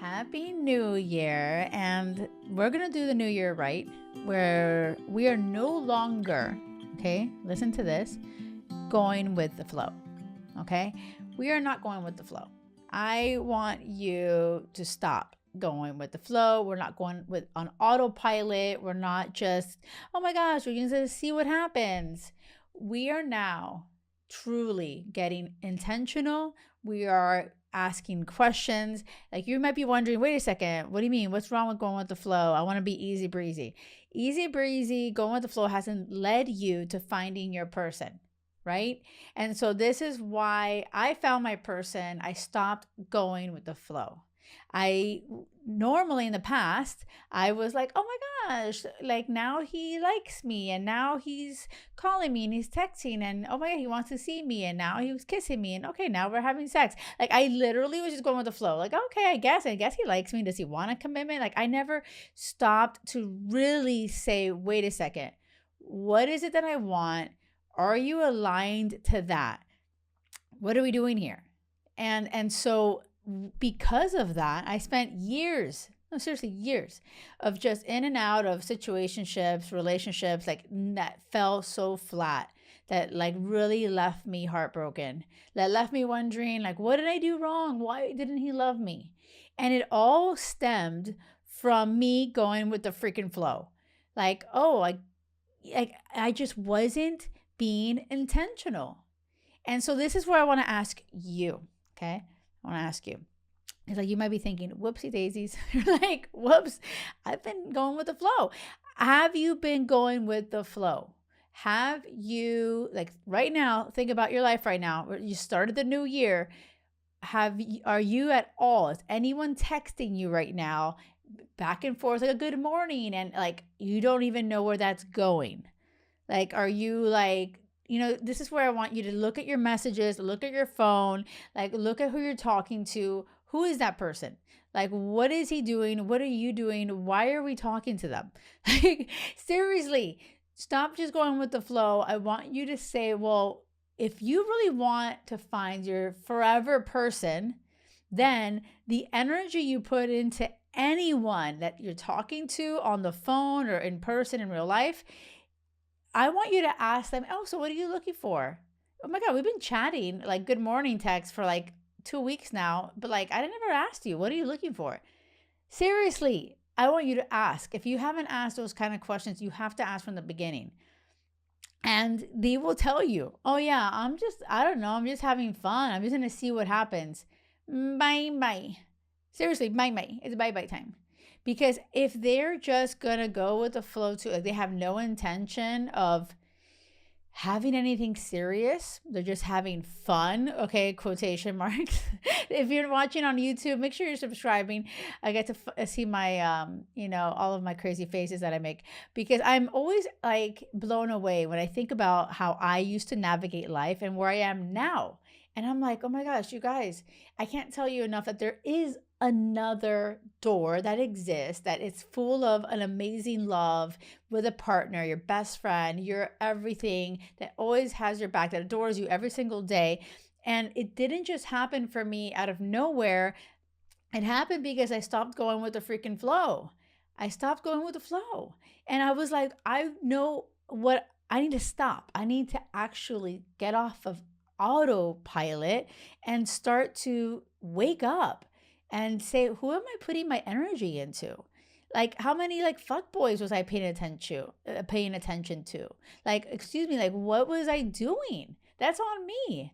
Happy New Year. And we're going to do the New Year right, where we are no longer, okay, listen to this, going with the flow, okay? We are not going with the flow. I want you to stop going with the flow. We're not going with on autopilot. We're not just, oh my gosh, we're going to see what happens. We are now truly getting intentional. We are asking questions. Like you might be wondering, wait a second, what do you mean? What's wrong with going with the flow? I want to be easy breezy. Easy breezy, going with the flow hasn't led you to finding your person, right? And so this is why I found my person. I stopped going with the flow. I normally in the past, I was like, oh my gosh, like now he likes me and now he's calling me and he's texting and oh my God, he wants to see me and now he was kissing me and okay, now we're having sex. Like I literally was just going with the flow. Like, okay, I guess he likes me. Does he want a commitment? Like I never stopped to really say, wait a second, what is it that I want? Are you aligned to that? What are we doing here? And so because of that, I spent years of just in and out of situationships, relationships, like that fell so flat that like really left me heartbroken, that left me wondering like, what did I do wrong? Why didn't he love me? And it all stemmed from me going with the freaking flow. Like, oh, I just wasn't being intentional. And so this is where I want to ask you, okay? I want to ask you. It's like you might be thinking, whoopsie daisies. You're like, whoops, I've been going with the flow. Have you been going with the flow? Have you, like right now, think about your life right now. You started the new year. Are you at all, is anyone texting you right now back and forth like a good morning and like you don't even know where that's going? Like, are you like, this is where I want you to look at your messages, look at your phone, like look at who you're talking to. Who is that person? Like, what is he doing? What are you doing? Why are we talking to them? Like, seriously, stop just going with the flow. I want you to say, well, if you really want to find your forever person, then the energy you put into anyone that you're talking to on the phone or in person in real life, I want you to ask them, oh, so what are you looking for? Oh my God, we've been chatting like good morning text for like 2 weeks now, but like I never asked you, what are you looking for? Seriously, I want you to ask. If you haven't asked those kind of questions, you have to ask from the beginning. And they will tell you, oh yeah, I'm just having fun. I'm just going to see what happens. Bye. Seriously, bye. It's bye time. Because if they're just going to go with the flow too, like they have no intention of having anything serious, they're just having fun, okay, quotation marks. If you're watching on YouTube, make sure you're subscribing. I get to see my, all of my crazy faces that I make because I'm always like blown away when I think about how I used to navigate life and where I am now. And I'm like, oh my gosh, you guys, I can't tell you enough that there is another door that exists, that it's full of an amazing love with a partner, your best friend, your everything, that always has your back, that adores you every single day. And it didn't just happen for me out of nowhere. It happened because I stopped going with the freaking flow. I stopped going with the flow. And I was like, I know what I need to stop. I need to actually get off of autopilot and start to wake up and say, who am I putting my energy into? Like, how many like fuckboys was I paying attention to? Like, excuse me, like, what was I doing? That's on me.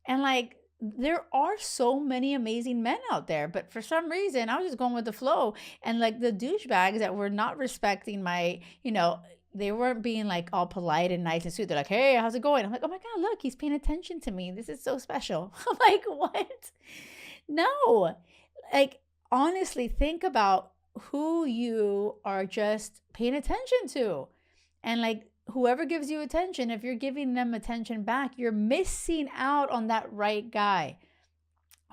And like, there are so many amazing men out there, but for some reason, I was just going with the flow. And like the douchebags that were not respecting my, they weren't being like all polite and nice and sweet. They're like, hey, how's it going? I'm like, oh my God, look, he's paying attention to me. This is so special. I'm like, what? No. Like, honestly, think about who you are just paying attention to. And like, whoever gives you attention, if you're giving them attention back, you're missing out on that right guy.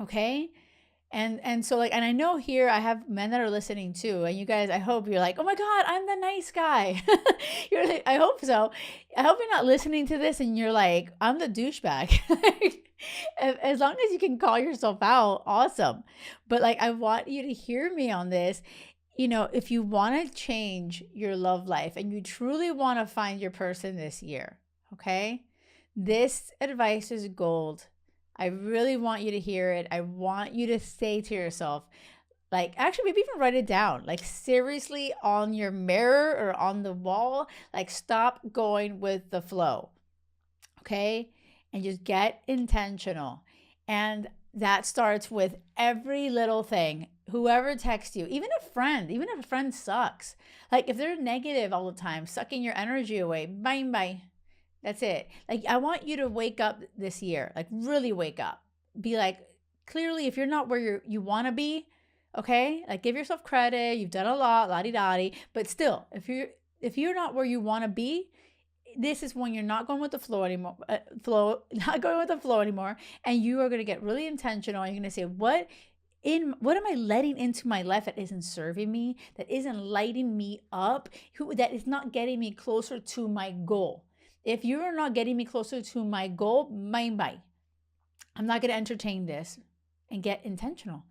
Okay? And so like, and I know here I have men that are listening too, and you guys, I hope you're like, oh my God, I'm the nice guy. You're like, I hope so. I hope you're not listening to this and you're like, I'm the douchebag. As long as you can call yourself out, awesome. But like, I want you to hear me on this. You know, if you want to change your love life and you truly want to find your person this year, okay, this advice is gold. I really want you to hear it. I want you to say to yourself, like, actually, maybe even write it down, like, seriously, on your mirror or on the wall, like, stop going with the flow, okay? And just get intentional. And that starts with every little thing. Whoever texts you, even if a friend sucks, like, if they're negative all the time, sucking your energy away, bye bye. That's it. Like, I want you to wake up this year, like really wake up. Be like, clearly, if you're not where you want to be, okay, like give yourself credit. You've done a lot, la-di-da-di. But still, if you're not where you want to be, this is when you're not going with the flow anymore. Not going with the flow anymore, and you are going to get really intentional. And you're going to say, what am I letting into my life that isn't serving me, that isn't lighting me up, that is not getting me closer to my goal? If you are not getting me closer to my goal, bye. I'm not going to entertain this, and get intentional.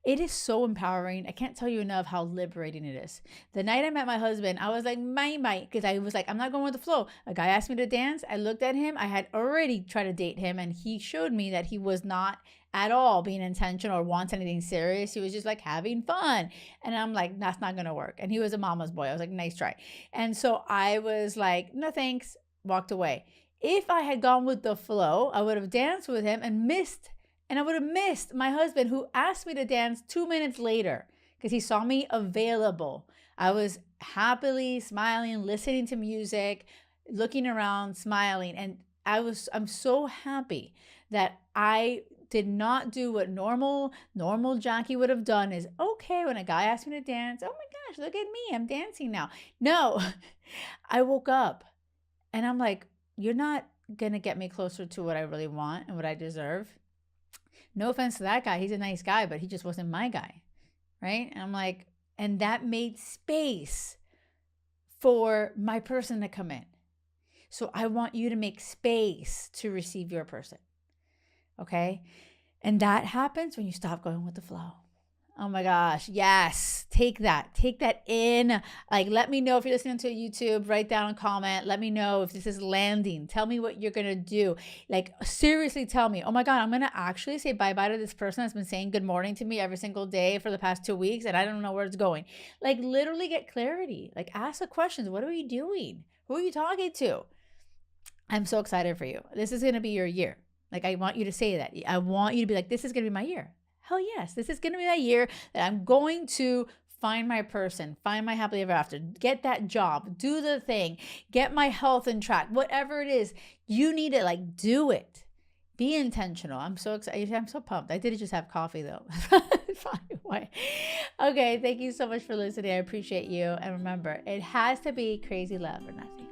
It is so empowering. I can't tell you enough how liberating it is. The night I met my husband, I was like, bye, because I was like, I'm not going with the flow. A guy asked me to dance. I looked at him. I had already tried to date him, and he showed me that he was not at all being intentional or wants anything serious. He was just like having fun. And I'm like, that's not going to work. And he was a mama's boy. I was like, nice try. And so I was like, no thanks. Walked away. If I had gone with the flow, I would have danced with him and I would have missed my husband, who asked me to dance 2 minutes later because he saw me available. I was happily smiling, listening to music, looking around, smiling. And I'm so happy that I did not do what normal Jackie would have done. Is okay, when a guy asked me to dance, oh my gosh, look at me, I'm dancing now. No, I woke up. And I'm like, you're not going to get me closer to what I really want and what I deserve. No offense to that guy. He's a nice guy, but he just wasn't my guy. Right? And I'm like, and that made space for my person to come in. So I want you to make space to receive your person. Okay? And that happens when you stop going with the flow. Oh my gosh. Yes. Take that in. Like, let me know if you're listening to YouTube, write down a comment. Let me know if this is landing. Tell me what you're going to do. Like, seriously tell me, oh my God, I'm going to actually say bye-bye to this person that's been saying good morning to me every single day for the past 2 weeks, and I don't know where it's going. Like, literally get clarity. Like, ask the questions. What are you doing? Who are you talking to? I'm so excited for you. This is going to be your year. Like, I want you to say that. I want you to be like, this is going to be my year. Hell yes, this is going to be that year that I'm going to find my person, find my happily ever after, get that job, do the thing, get my health in track, whatever it is, you need it, like, do it. Be intentional. I'm so excited. I'm so pumped. I did just have coffee though. Okay, thank you so much for listening. I appreciate you. And remember, it has to be crazy love or nothing.